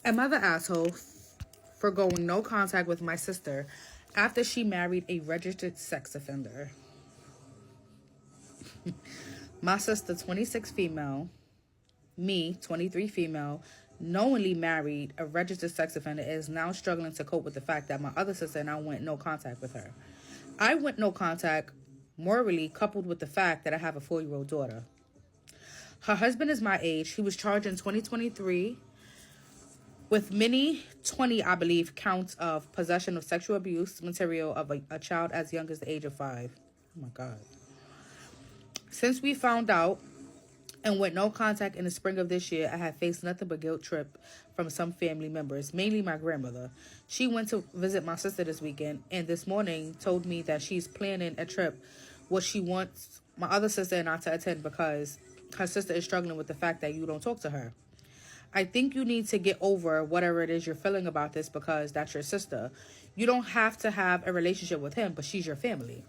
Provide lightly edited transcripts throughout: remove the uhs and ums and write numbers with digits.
Am I the asshole for going no contact with my sister after she married a registered sex offender? My sister, 26 female, me, 23 female, knowingly married a registered sex offender, is now struggling to cope with the fact that my other sister and I went no contact with her. I went no contact morally, coupled with the fact that I have a 4-year-old daughter. Her husband is my age. He was charged in 2023 with many 20, I believe, counts of possession of sexual abuse material of a child as young as the age of 5. Oh my God. Since we found out and went no contact in the spring of this year, I have faced nothing but guilt trip from some family members, mainly my grandmother. She went to visit my sister this weekend and this morning told me that she's planning a trip what she wants my other sister and I to attend because her sister is struggling with the fact that you don't talk to her. I think you need to get over whatever it is you're feeling about this because that's your sister. You don't have to have a relationship with him, but she's your family.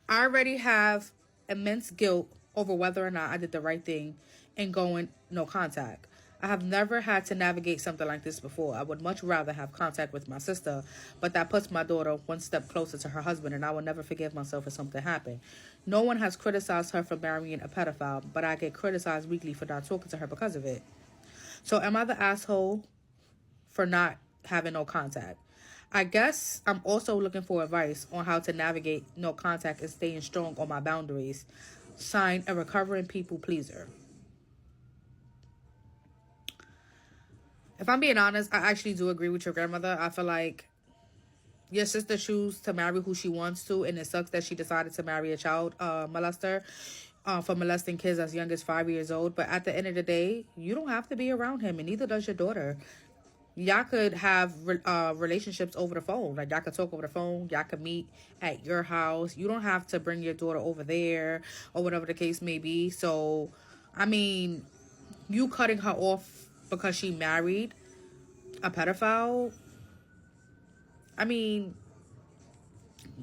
I already have immense guilt over whether or not I did the right thing in going no contact. I have never had to navigate something like this before. I would much rather have contact with my sister, but that puts my daughter one step closer to her husband, and I will never forgive myself if something happened. No one has criticized her for marrying a pedophile, but I get criticized weekly for not talking to her because of it. So am I the asshole for not having no contact? I guess I'm also looking for advice on how to navigate no contact and staying strong on my boundaries. Signed, a recovering people pleaser. If I'm being honest, I actually do agree with your grandmother. I feel like your sister chooses to marry who she wants to, and it sucks that she decided to marry a child molester for molesting kids as young as 5 years old. But at the end of the day, you don't have to be around him, and neither does your daughter. Y'all could have relationships over the phone. Like, y'all could talk over the phone. Y'all could meet at your house. You don't have to bring your daughter over there or whatever the case may be. So, I mean, you cutting her off because she married a pedophile, I mean,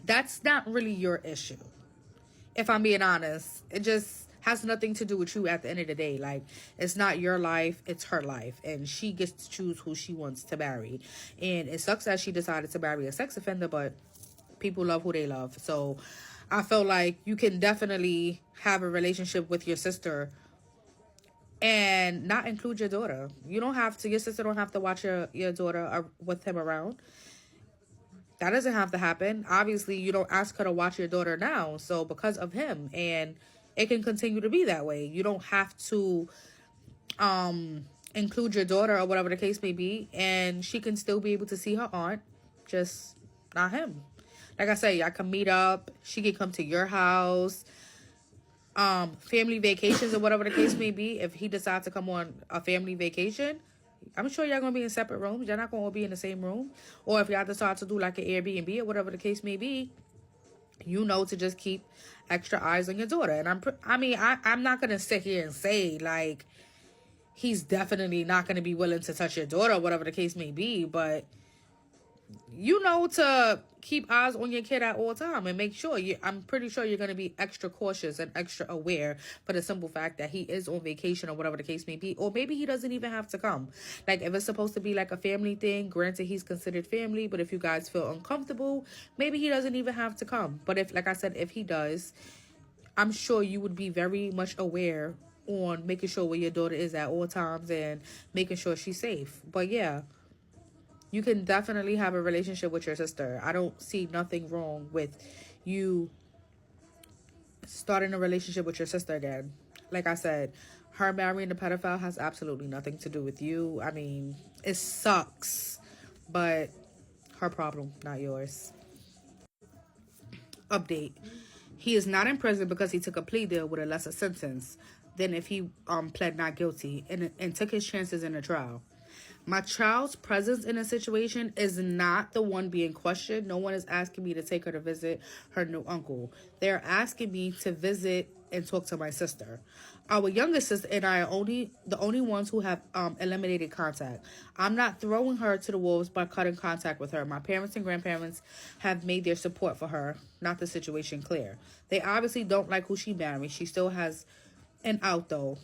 that's not really your issue. If I'm being honest, it just has nothing to do with you at the end of the day. Like, it's not your life, it's her life, and she gets to choose who she wants to marry. And it sucks that she decided to marry a sex offender, but people love who they love. So I feel like you can definitely have a relationship with your sister and not include your daughter. You don't have to, your sister don't have to watch your daughter with him around. That doesn't have to happen. Obviously, you don't ask her to watch your daughter now. So because of him, and it can continue to be that way. You don't have to include your daughter or whatever the case may be, and she can still be able to see her aunt, just not him. Like I say, I can meet up. She can come to your house. Family vacations or whatever the case may be. If he decides to come on a family vacation, I'm sure y'all gonna be in separate rooms. Y'all not gonna be in the same room. Or if y'all decide to do like an Airbnb or whatever the case may be, you know, to just keep extra eyes on your daughter. And I'm not gonna sit here and say like he's definitely not gonna be willing to touch your daughter or whatever the case may be, but you know, to keep eyes on your kid at all time and make sure I'm pretty sure you're going to be extra cautious and extra aware for the simple fact that he is on vacation or whatever the case may be. Or maybe he doesn't even have to come. Like, if it's supposed to be like a family thing, granted he's considered family, but if you guys feel uncomfortable, maybe he doesn't even have to come. But if, like I said, if he does, I'm sure you would be very much aware on making sure where your daughter is at all times and making sure she's safe. But yeah, you can definitely have a relationship with your sister. I don't see nothing wrong with you starting a relationship with your sister again. Like I said, her marrying a pedophile has absolutely nothing to do with you. I mean, it sucks, but her problem, not yours. Update. He is not in prison because he took a plea deal with a lesser sentence than if he pled not guilty and took his chances in a trial. My child's presence in a situation is not the one being questioned. No one is asking me to take her to visit her new uncle. They're asking me to visit and talk to my sister. Our youngest sister and I are the only ones who have eliminated contact. I'm not throwing her to the wolves by cutting contact with her. My parents and grandparents have made their support for her, not the situation, clear. They obviously don't like who she married. She still has an out, though.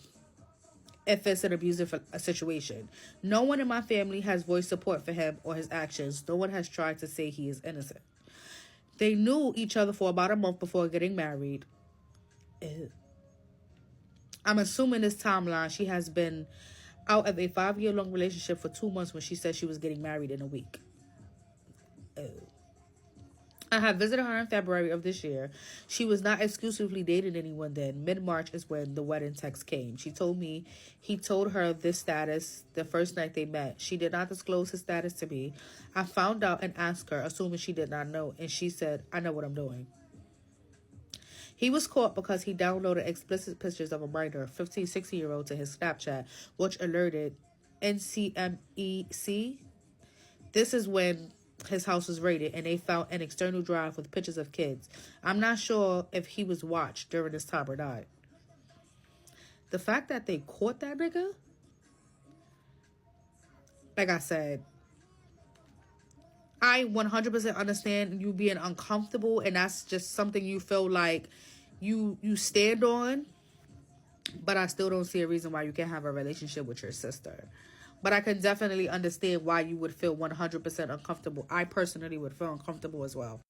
if it's an abusive situation. No one in my family has voiced support for him or his actions. No one has tried to say he is innocent. They knew each other for about a month before getting married. I'm assuming this timeline, she has been out of a 5-year-long relationship for 2 months when she said she was getting married in a week. I had visited her in February of this year. She was not exclusively dating anyone then. Mid-March is when the wedding text came. She told me he told her this status the first night they met. She did not disclose his status to me. I found out and asked her, assuming she did not know, and she said, I know what I'm doing. He was caught because he downloaded explicit pictures of a minor, 15, 16-year-old, to his Snapchat, which alerted NCMEC. This is when his house was raided and they found an external drive with pictures of kids. I'm not sure if he was watched during this time or not. The fact that they caught that nigga, like I said, I 100% understand you being uncomfortable, and that's just something you feel like you stand on. But I still don't see a reason why you can't have a relationship with your sister. But I can definitely understand why you would feel 100% uncomfortable. I personally would feel uncomfortable as well.